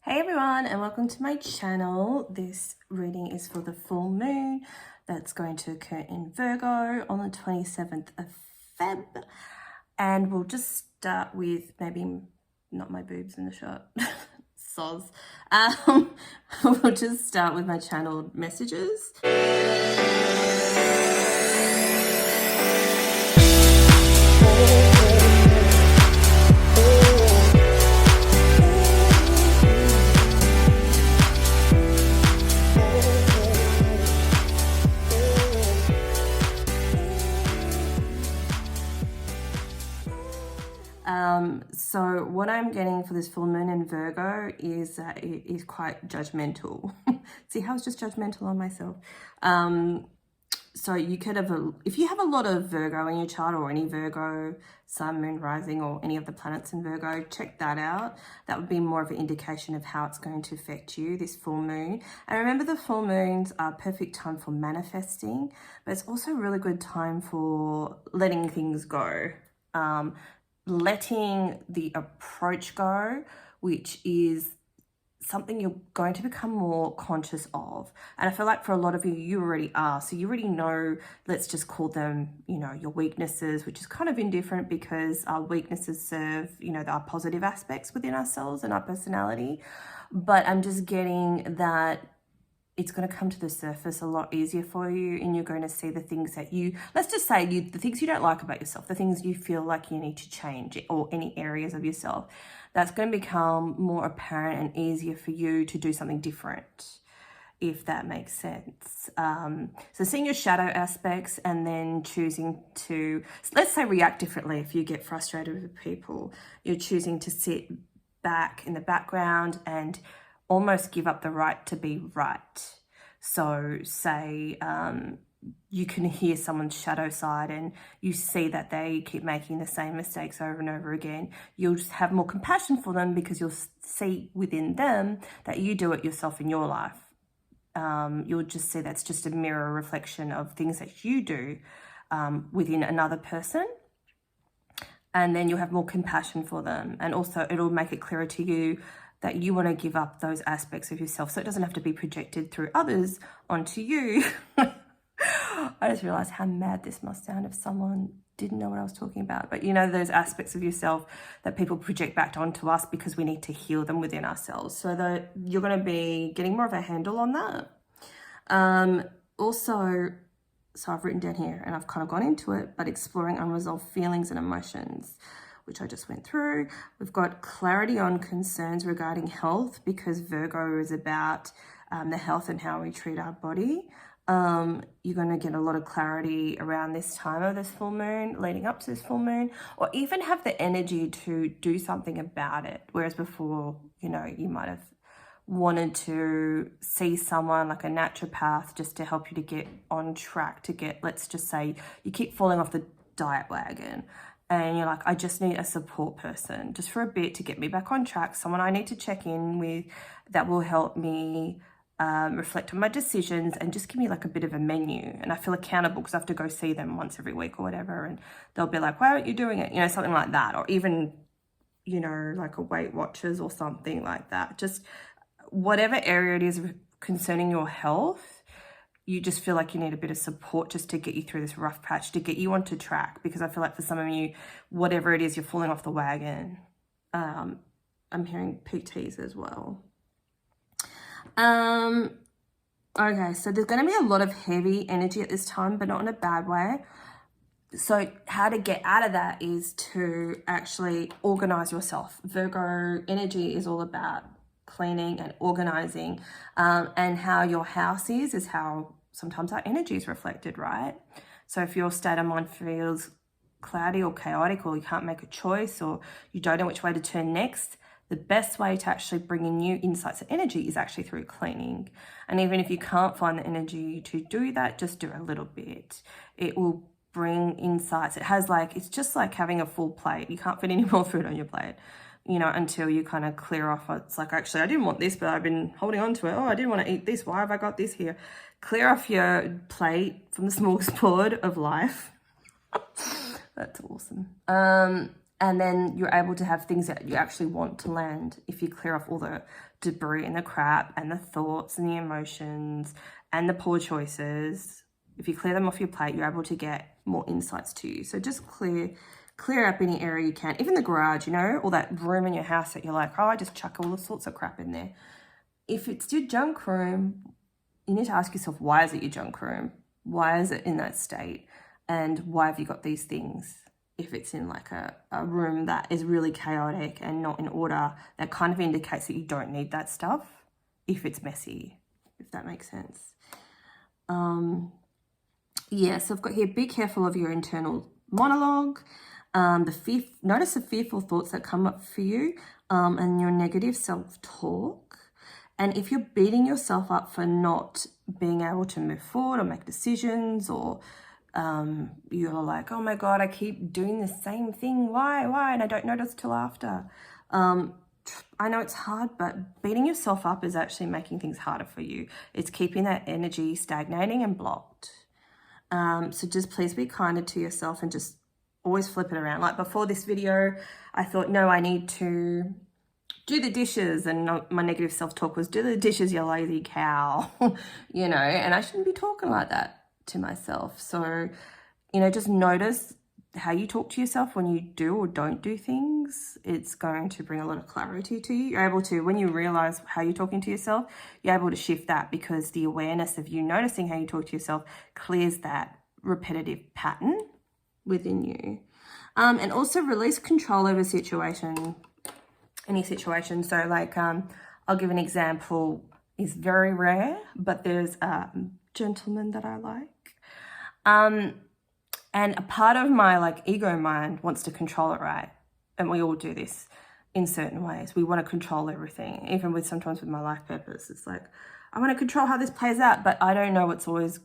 Hey everyone, and welcome to my channel. This reading is for the full moon that's going to occur in Virgo on the 27th of Feb. And we'll just start with maybe not my boobs in the shot. Soz. We'll just start with my channeled messages. So what I'm getting for this full moon in Virgo is that it is quite judgmental. See how it's just judgmental on myself. So you could have, if you have a lot of Virgo in your chart or any Virgo, sun, moon, rising, or any of the planets in Virgo, check that out. That would be more of an indication of how it's going to affect you, this full moon. And remember, the full moons are a perfect time for manifesting, but it's also a really good time for letting things go. Letting the approach go, which is something you're going to become more conscious of. And I feel like for a lot of you, you already are. So you already know, let's just call them, your weaknesses, which is kind of indifferent because our weaknesses serve, our positive aspects within ourselves and our personality. But I'm just getting that it's going to come to the surface a lot easier for you, and you're going to see the things that let's just say the things you don't like about yourself, the things you feel like you need to change, or any areas of yourself, that's going to become more apparent and easier for you to do something different, if that makes sense. So seeing your shadow aspects and then choosing to, let's say, react differently. If you get frustrated with people, you're choosing to sit back in the background and almost give up the right to be right. So say you can hear someone's shadow side and you see that they keep making the same mistakes over and over again. You'll just have more compassion for them because you'll see within them that you do it yourself in your life. You'll just see that's just a mirror reflection of things that you do within another person. And then you'll have more compassion for them. And also it'll make it clearer to you that you want to give up those aspects of yourself, so it doesn't have to be projected through others onto you. I just realized how mad this must sound if someone didn't know what I was talking about. But those aspects of yourself that people project back onto us because we need to heal them within ourselves. So that you're going to be getting more of a handle on that. Also, so I've written down here and I've kind of gone into it, but exploring unresolved feelings and emotions, which I just went through. We've got clarity on concerns regarding health, because Virgo is about the health and how we treat our body. You're going to get a lot of clarity around this time of this full moon, leading up to this full moon, or even have the energy to do something about it. Whereas before, you might have wanted to see someone like a naturopath just to help you to get on track, let's just say you keep falling off the diet wagon. And you're like, I just need a support person just for a bit to get me back on track, someone I need to check in with that will help me reflect on my decisions and just give me like a bit of a menu. And I feel accountable because I have to go see them once every week or whatever. And they'll be like, why aren't you doing it? Something like that. Or even, like a Weight Watchers or something like that. Just whatever area it is concerning your health, you just feel like you need a bit of support just to get you through this rough patch, to get you onto track. Because I feel like for some of you, whatever it is, you're falling off the wagon. I'm hearing PTs as well. Okay, so there's going to be a lot of heavy energy at this time, but not in a bad way. So how to get out of that is to actually organize yourself. Virgo energy is all about cleaning and organizing, and how your house is how sometimes our energy is reflected, right? So if your state of mind feels cloudy or chaotic, or you can't make a choice, or you don't know which way to turn next, the best way to actually bring in new insights and energy is actually through cleaning. And even if you can't find the energy to do that, just do a little bit. It will bring insights. It's just like having a full plate. You can't fit any more food on your plate, until you kind of clear off. It's like, actually, I didn't want this, but I've been holding on to it. Oh, I didn't want to eat this. Why have I got this here? Clear off your plate from the smorgasbord of life. That's awesome. And then you're able to have things that you actually want to land if you clear off all the debris and the crap and the thoughts and the emotions and the poor choices. If you clear them off your plate, you're able to get more insights to you. So just clear up any area you can, even the garage, you know, or that room in your house that you're like, oh, I just chuck all sorts of crap in there. If it's your junk room, you need to ask yourself, why is it your junk room? Why is it in that state? And why have you got these things? If it's in like a room that is really chaotic and not in order, that kind of indicates that you don't need that stuff if it's messy, if that makes sense. Yeah, so I've got here, be careful of your internal monologue. Notice the fearful thoughts that come up for you, and your negative self-talk. And if you're beating yourself up for not being able to move forward or make decisions, or you're like, oh my God, I keep doing the same thing. Why? And I don't notice till after. I know it's hard, but beating yourself up is actually making things harder for you. It's keeping that energy stagnating and blocked. So just please be kinder to yourself and just always flip it around. Like before this video, I thought, no, I need to do the dishes, and my negative self-talk was, do the dishes, you lazy cow, you know, and I shouldn't be talking like that to myself. So, you know, just notice how you talk to yourself when you do or don't do things. It's going to bring a lot of clarity to you. You're able to, when you realize how you're talking to yourself, you're able to shift that, because the awareness of you noticing how you talk to yourself clears that repetitive pattern within you. And also release control over any situation. So like, I'll give an example. It's very rare, but there's a gentleman that I like. And a part of my like ego mind wants to control it, right? And we all do this in certain ways. We want to control everything, even sometimes with my life purpose. It's like, I want to control how this plays out, but I don't know what's always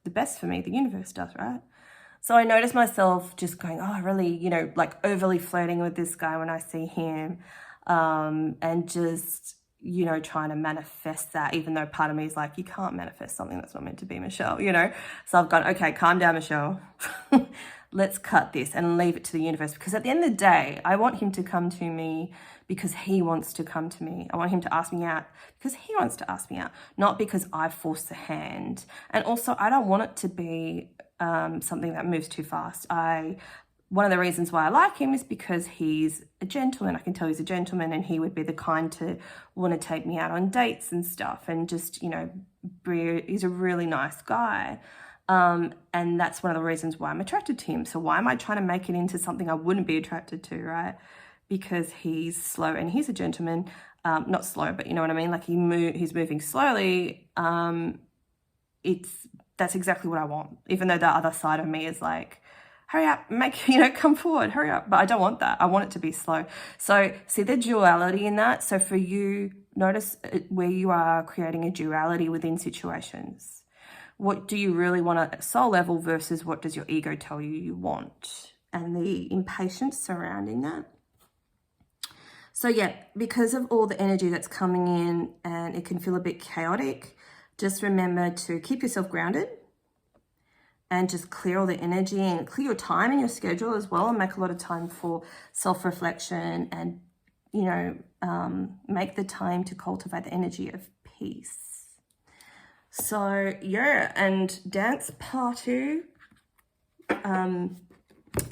the best for me. The universe does, right? So I noticed myself just going, oh, really, you know, like overly flirting with this guy when I see him, and just, you know, trying to manifest that, even though part of me is like, you can't manifest something that's not meant to be, Michelle, you know? So I've gone, okay, calm down, Michelle. Let's cut this and leave it to the universe, because at the end of the day, I want him to come to me because he wants to come to me. I want him to ask me out because he wants to ask me out, not because I force the hand. And also, I don't want it to be something that moves too fast. One of the reasons why I like him is because he's a gentleman. I can tell he's a gentleman, and he would be the kind to want to take me out on dates and stuff, and just, you know, he's a really nice guy. And that's one of the reasons why I'm attracted to him. So why am I trying to make it into something I wouldn't be attracted to, right? Because he's slow and he's a gentleman. Not slow, but you know what I mean? Like he's moving slowly. That's exactly what I want. Even though the other side of me is like, hurry up, come forward, hurry up. But I don't want that. I want it to be slow. So see the duality in that. So for you, notice where you are creating a duality within situations. What do you really want at soul level versus what does your ego tell you you want? And the impatience surrounding that. So yeah, because of all the energy that's coming in and it can feel a bit chaotic, just remember to keep yourself grounded and just clear all the energy and clear your time in your schedule as well, and make a lot of time for self-reflection and, you know, make the time to cultivate the energy of peace. So yeah, and dance party, to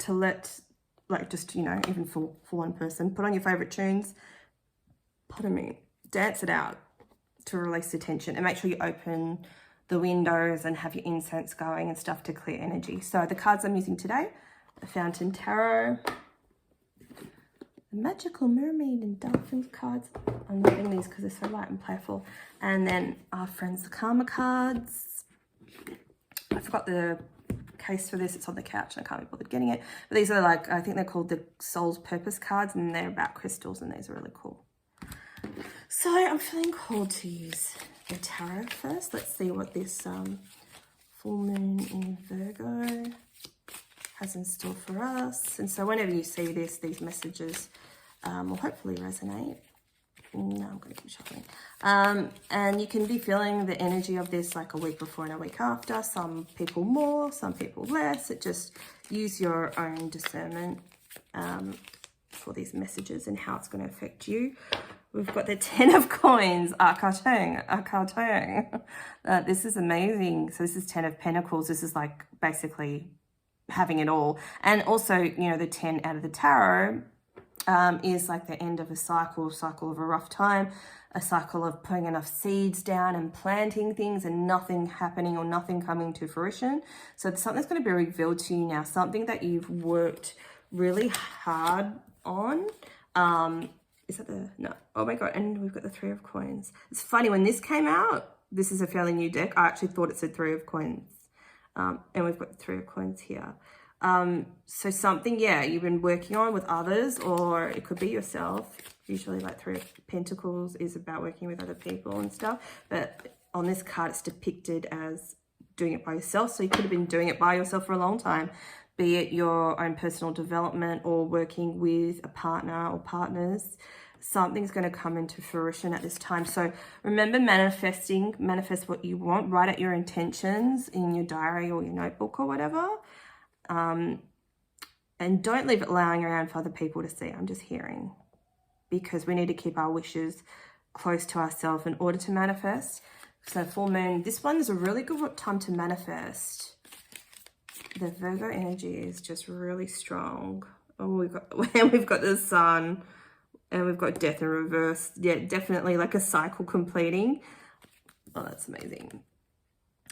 let, like, just, you know, even for one person, put on your favorite tunes, pardon me, dance it out to release the tension, and make sure you open the windows and have your incense going and stuff to clear energy. So the cards I'm using today, the Fountain Tarot, the Magical Mermaid and Dolphin cards. I'm loving these because they're so light and playful. And then our friends, the Karma cards. I forgot the case for this. It's on the couch and I can't be bothered getting it. But these are like, I think they're called the Soul's Purpose cards, and they're about crystals, and these are really cool. So I'm feeling called to use the tarot first. Let's see what this full moon in Virgo has in store for us. And so whenever you see this, these messages will hopefully resonate. No, I'm going to keep shuffling. And you can be feeling the energy of this like a week before and a week after. Some people more, some people less. It just, use your own discernment for these messages and how it's going to affect you. We've got the 10 of Coins, a carton. This is amazing. So this is 10 of Pentacles. This is like basically having it all. And also, you know, the 10 out of the tarot is like the end of a cycle of a rough time, a cycle of putting enough seeds down and planting things and nothing happening or nothing coming to fruition. So something's going to be revealed to you now, something that you've worked really hard on. Is that the, no, oh my God, and we've got the 3 of Coins. It's funny, when this came out, this is a fairly new deck, I actually thought it said 3 of Coins. And we've got the 3 of Coins here. So something, yeah, you've been working on with others, or it could be yourself. Usually like 3 of Pentacles is about working with other people and stuff. But on this card, it's depicted as doing it by yourself. So you could have been doing it by yourself for a long time, be it your own personal development or working with a partner or partners. Something's going to come into fruition at this time. So remember, manifest what you want. Write out your intentions in your diary or your notebook or whatever. And don't leave it lying around for other people to see. I'm just hearing, because we need to keep our wishes close to ourselves in order to manifest. So full moon, this one is a really good time to manifest. The Virgo energy is just really strong. Oh, we've got the sun. And we've got death in reverse. Yeah, definitely like a cycle completing. Oh, that's amazing.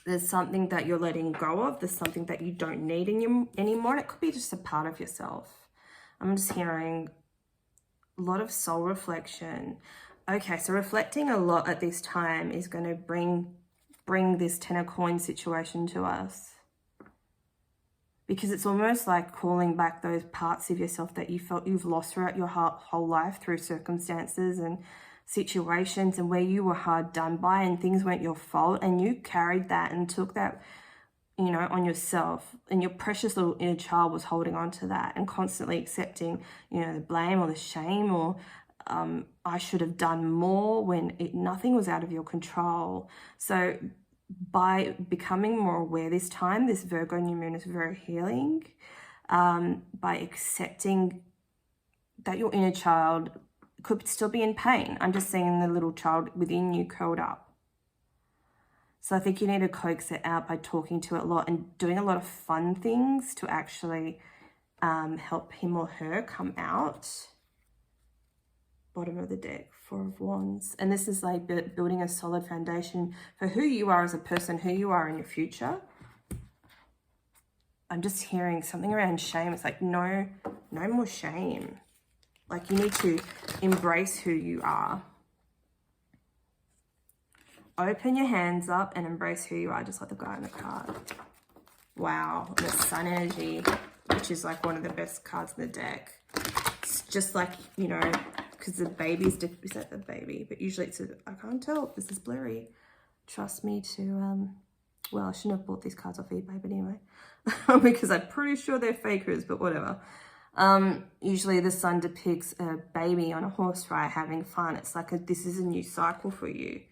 There's something that you're letting go of. There's something that you don't need anymore. And it could be just a part of yourself. I'm just hearing a lot of soul reflection. Okay, so reflecting a lot at this time is going to bring this 10 of Coins situation to us. Because it's almost like calling back those parts of yourself that you felt you've lost throughout your whole life through circumstances and situations, and where you were hard done by and things weren't your fault, and you carried that and took that, you know, on yourself, and your precious little inner child was holding on to that and constantly accepting, you know, the blame or the shame, or I should have done more, when nothing was out of your control. So by becoming more aware this time, this Virgo new moon is very healing, by accepting that your inner child could still be in pain. I'm just seeing the little child within you curled up. So I think you need to coax it out by talking to it a lot and doing a lot of fun things to actually help him or her come out. Bottom of the deck, 4 of Wands. And this is like building a solid foundation for who you are as a person, who you are in your future. I'm just hearing something around shame. It's like, no more shame. Like, you need to embrace who you are. Open your hands up and embrace who you are, just like the guy in the card. Wow. And the Sun energy, which is like one of the best cards in the deck. It's just like, you know, because the baby's, is that the baby? But usually it's, I can't tell, this is blurry. Trust me to, well, I shouldn't have bought these cards off eBay, but anyway, because I'm pretty sure they're fakers, but whatever. Usually the sun depicts a baby on a horse ride having fun. It's like this is a new cycle for you.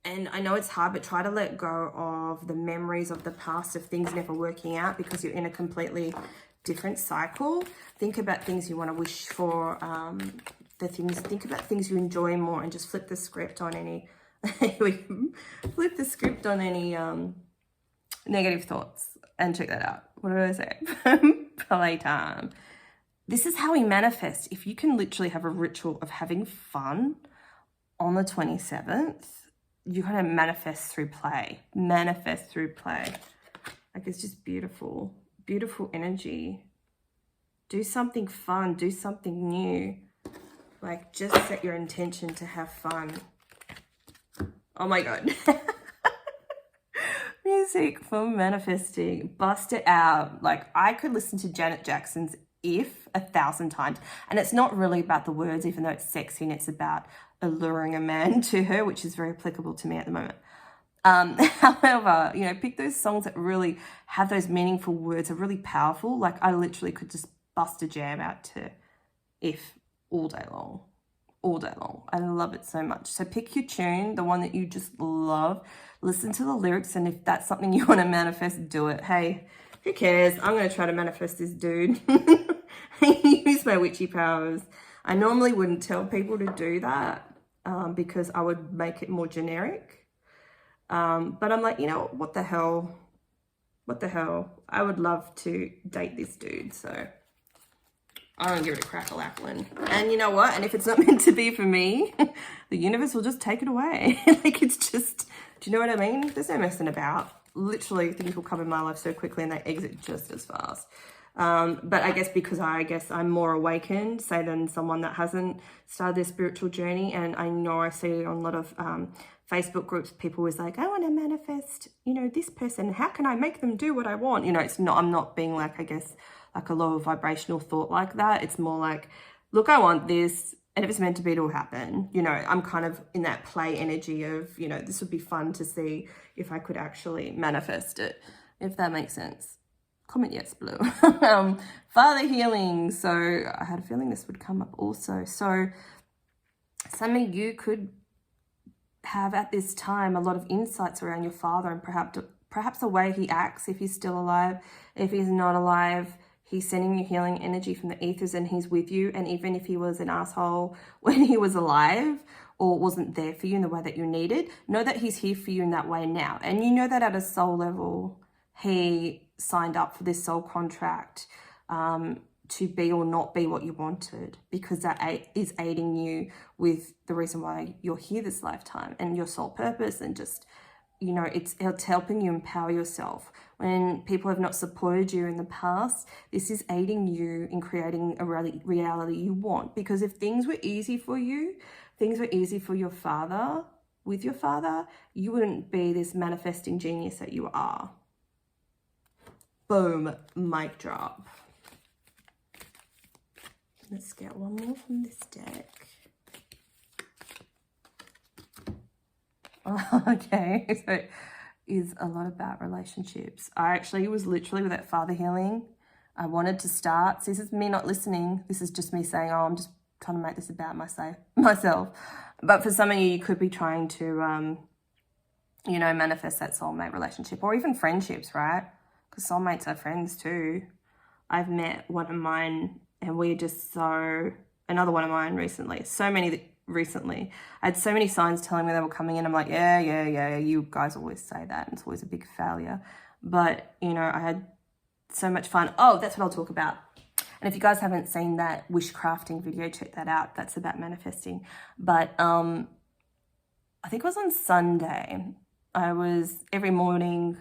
And I know it's hard, but try to let go of the memories of the past of things never working out, because you're in a completely different cycle. Think about things you want to wish for, think about things you enjoy more, and just flip the script on any negative thoughts, and check that out. What did I say? Playtime. This is how we manifest. If you can literally have a ritual of having fun on the 27th, you're going to manifest through play. Manifest through play. Like, it's just beautiful. Beautiful energy. Do something fun. Do something new. Like, just set your intention to have fun. Oh my God. Music for manifesting. Bust it out. Like, I could listen to Janet Jackson's If 1,000 times. And it's not really about the words, even though it's sexy, and it's about alluring a man to her, which is very applicable to me at the moment. However, you know, pick those songs that really have those meaningful words, are really powerful. Like, I literally could just bust a jam out to If all day long. All day long. I love it so much. So pick your tune, the one that you just love. Listen to the lyrics, and if that's something you want to manifest, do it. Hey, Who cares? I'm going to try to manifest this dude. Use my witchy powers. I normally wouldn't tell people to do that because I would make it more generic. But I'm like, you know, what the hell? What the hell? I would love to date this dude, so I'm going to give it a crack-a-lack-lin. And you know what? And if it's not meant to be for me, the universe will just take it away. Like, it's just, do you know what I mean? There's no messing about. Literally, things will come in my life so quickly and they exit just as fast. But I guess because I'm more awakened, say, than someone that hasn't started their spiritual journey. And I know I see it on a lot of Facebook groups, people was like, I want to manifest, you know, this person. How can I make them do what I want? You know, it's not, I'm not being like, I guess, like a lower vibrational thought like that. It's more like, look, I want this. And if it's meant to be, it'll happen. You know, I'm kind of in that play energy of, you know, this would be fun to see if I could actually manifest it, if that makes sense. Comment yes, Blue. Father healing. So I had a feeling this would come up also. So some of you could have at this time a lot of insights around your father and perhaps the way he acts, if he's still alive, if he's not alive. He's sending you healing energy from the ethers and he's with you. And even if he was an asshole when he was alive or wasn't there for you in the way that you needed, know that he's here for you in that way now. And you know that at a soul level, he signed up for this soul contract to be or not be what you wanted, because that is aiding you with the reason why you're here this lifetime and your soul purpose, and just, you know, it's helping you empower yourself. When people have not supported you in the past, this is aiding you in creating a reality you want. Because if things were easy for you, things were easy for your father, with your father, you wouldn't be this manifesting genius that you are. Boom, mic drop. Let's get one more from this deck. Okay, so it is a lot about relationships. I actually was literally with that father healing. I wanted to start. So this is me not listening. This is just me saying, oh, I'm just trying to make this about myself. But for some of you, you could be trying to, you know, manifest that soulmate relationship, or even friendships, right? Because soulmates are friends too. I've met one of mine, and we're just another one of mine recently. Recently. I had so many signs telling me they were coming in. I'm like, yeah, you guys always say that. And it's always a big failure. But, you know, I had so much fun. Oh, that's what I'll talk about. And if you guys haven't seen that wish crafting video, check that out. That's about manifesting. But I think it was on Sunday. Every morning,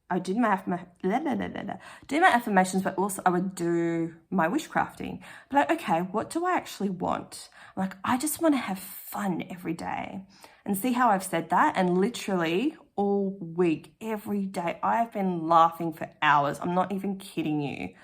I did my affirmations, but also I would do my wish crafting. But like, okay, what do I actually want? Like, I just want to have fun every day. And see how I've said that? And literally all week, every day, I've been laughing for hours. I'm not even kidding you.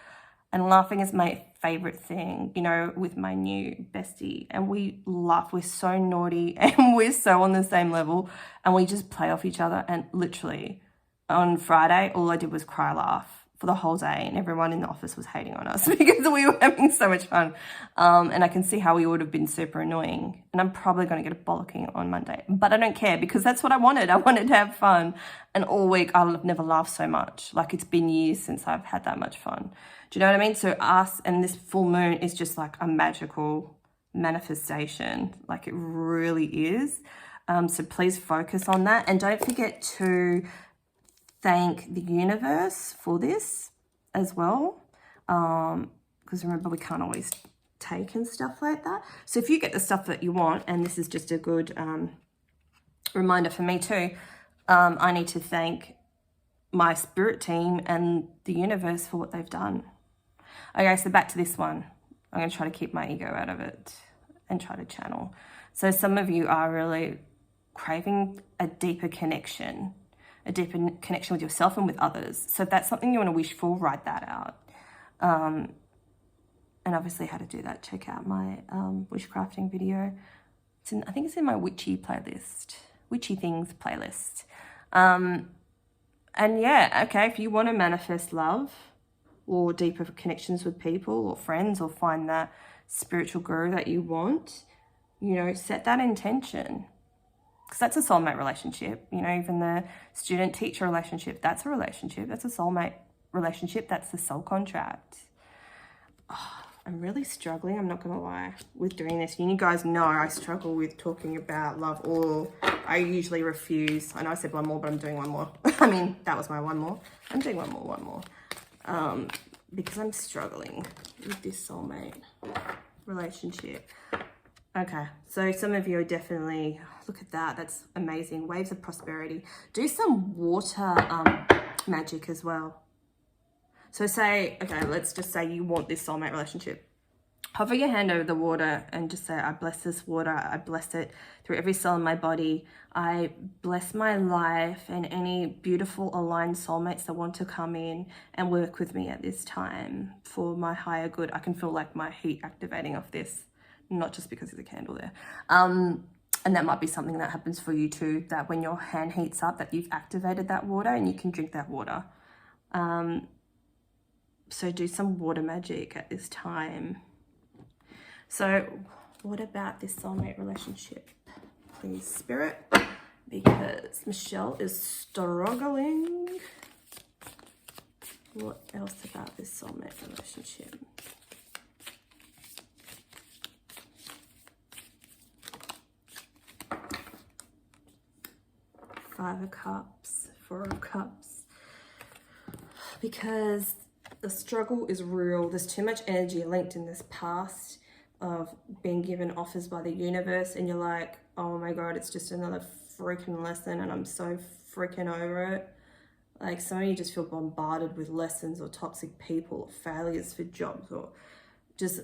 And laughing is my favorite thing, you know, with my new bestie. And we laugh. We're so naughty and we're so on the same level. And we just play off each other. And literally, on Friday, all I did was cry laugh for the whole day, and everyone in the office was hating on us because we were having so much fun. And I can see how we would have been super annoying. And I'm probably going to get a bollocking on Monday, but I don't care because that's what I wanted. I wanted to have fun. And all week, I've never laughed so much. Like, it's been years since I've had that much fun. Do you know what I mean? So us and this full moon is just like a magical manifestation. Like, it really is. So please focus on that. And don't forget to thank the universe for this as well, because remember, we can't always take and stuff like that. So if you get the stuff that you want, and this is just a good reminder for me too, I need to thank my spirit team and the universe for what they've done. Okay, so back to this one. I'm going to try to keep my ego out of it and try to channel. So some of you are really craving a deeper connection with yourself and with others. So if that's something you want to wish for, write that out. And obviously how to do that, check out my wish crafting video. I think it's in my witchy playlist, witchy things playlist. And yeah, okay, if you want to manifest love or deeper connections with people or friends, or find that spiritual guru that you want, you know, set that intention. Because that's a soulmate relationship. You know, even the student-teacher relationship, that's a relationship. That's a soulmate relationship. That's the soul contract. I'm really struggling, I'm not gonna lie, with doing this. You guys know I struggle with talking about love, or I usually refuse. I know I said one more, but I'm doing one more. I mean, that was my one more. I'm doing one more. Because I'm struggling with this soulmate relationship. Okay, so some of you are definitely, look at that, that's amazing. Waves of prosperity. Do some water magic as well. So say, okay, let's just say you want this soulmate relationship. Hover your hand over the water and just say, I bless this water. I bless it through every cell in my body. I bless my life and any beautiful aligned soulmates that want to come in and work with me at this time for my higher good. I can feel like my heat activating off this, not just because there's a candle there. And that might be something that happens for you too, that when your hand heats up, that you've activated that water and you can drink that water. So do some water magic at this time. So what about this soulmate relationship? Please, Spirit, because Michelle is struggling. What else about this soulmate relationship? Five of Cups, Four of Cups. Because the struggle is real. There's too much energy linked in this past of being given offers by the universe, and you're like, oh my God, it's just another freaking lesson and I'm so freaking over it. Like, some of you just feel bombarded with lessons or toxic people or failures for jobs, or just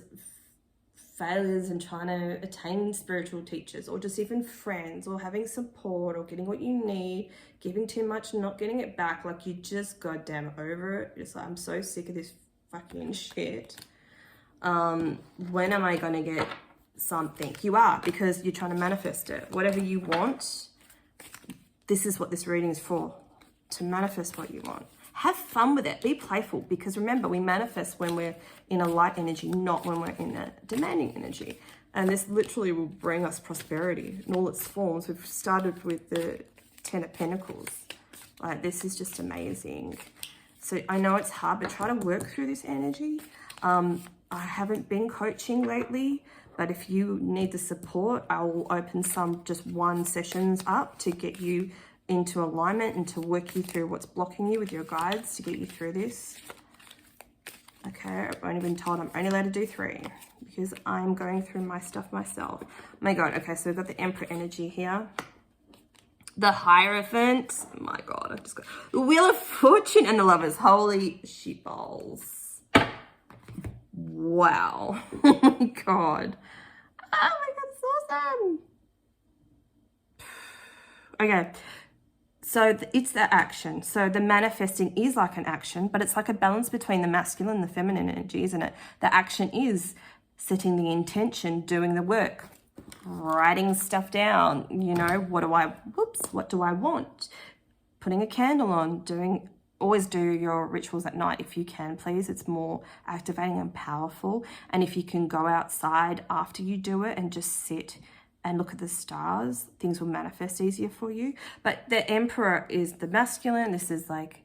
failures in trying to attain spiritual teachers, or just even friends, or having support, or getting what you need, giving too much, not getting it back. Like, you just goddamn over it. It's like, I'm so sick of this fucking shit. When am I going to get something? You are, because you're trying to manifest it. Whatever you want, this is what this reading is for, to manifest what you want. Have fun with it. Be playful, because remember, we manifest when we're in a light energy, not when we're in a demanding energy. And this literally will bring us prosperity in all its forms. We've started with the Ten of Pentacles. Like, this is just amazing. So I know it's hard, but try to work through this energy. I haven't been coaching lately, but if you need the support, I will open some just one sessions up to get you into alignment and to work you through what's blocking you with your guides to get you through this. Okay, I've only been told I'm only allowed to do 3 because I'm going through my stuff myself. My God, okay, so we've got the Emperor energy here. The Hierophant, oh my God, I just got the Wheel of Fortune and the Lovers. Holy shitballs. Wow. Oh my God. Oh my God, it's awesome. Okay. So it's the action. So the manifesting is like an action, but it's like a balance between the masculine and the feminine energy, isn't it? The action is setting the intention, doing the work, writing stuff down. You know, what do I want? Putting a candle on, always do your rituals at night if you can, please. It's more activating and powerful. And if you can go outside after you do it and just sit and look at the stars, things will manifest easier for you. But the Emperor is the masculine. This is like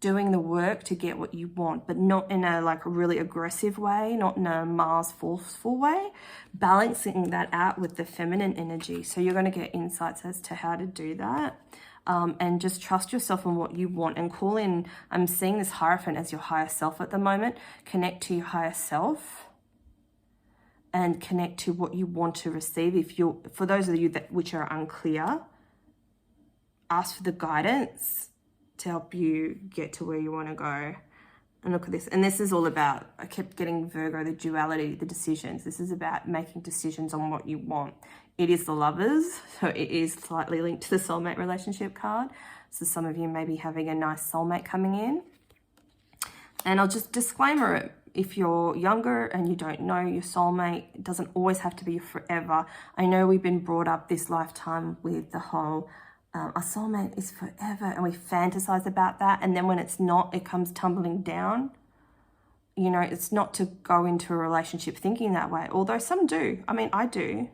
doing the work to get what you want, but not in a like a really aggressive way, not in a Mars forceful way, balancing that out with the feminine energy. So you're going to get insights as to how to do that. And just trust yourself in what you want and call in. I'm seeing this Hierophant as your higher self at the moment. Connect to your higher self and connect to what you want to receive. For those of you which are unclear, ask for the guidance to help you get to where you want to go. And look at this. And this is all about, I kept getting Virgo, the duality, the decisions. This is about making decisions on what you want. It is the Lovers, so it is slightly linked to the soulmate relationship card. So some of you may be having a nice soulmate coming in. And I'll just disclaimer it. If you're younger and you don't know your soulmate, it doesn't always have to be forever. I know we've been brought up this lifetime with the whole, a soulmate is forever, and we fantasize about that. And then when it's not, it comes tumbling down. You know, it's not to go into a relationship thinking that way, although some do. I mean, I do.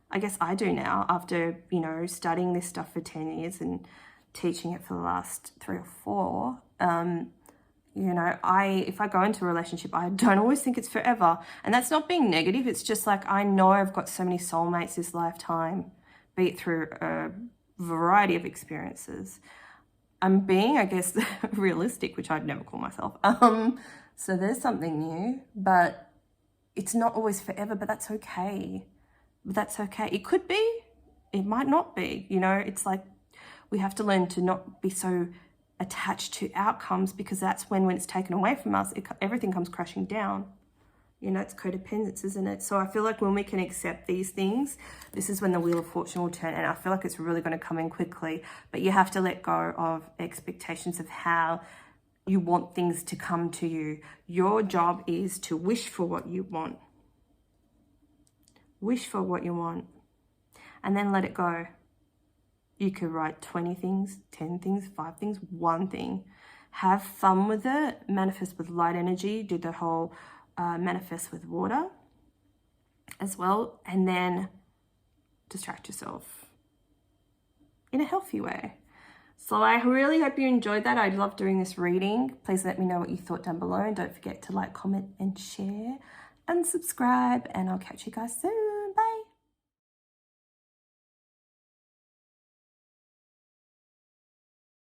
I guess I do now after, you know, studying this stuff for 10 years and teaching it for the last 3 or 4. You know, if I go into a relationship, I don't always think it's forever. And that's not being negative. It's just like, I know I've got so many soulmates this lifetime, be it through a variety of experiences. I'm being, I guess, realistic, which I'd never call myself. So there's something new, but it's not always forever, but that's okay. That's okay. It could be, it might not be, you know, it's like we have to learn to not be so attached to outcomes, because that's when it's taken away from us, everything comes crashing down. You know, it's codependence, isn't it? So I feel like when we can accept these things, this is when the wheel of fortune will turn, and I feel like it's really going to come in quickly. But you have to let go of expectations of how you want things to come to you. Your job is to wish for what you want. Wish for what you want, and then let it go. You could write 20 things, 10 things, 5 things, 1 thing. Have fun with it. Manifest with light energy. Do the whole manifest with water as well. And then distract yourself in a healthy way. So I really hope you enjoyed that. I love doing this reading. Please let me know what you thought down below. And don't forget to like, comment, and share. And subscribe. And I'll catch you guys soon.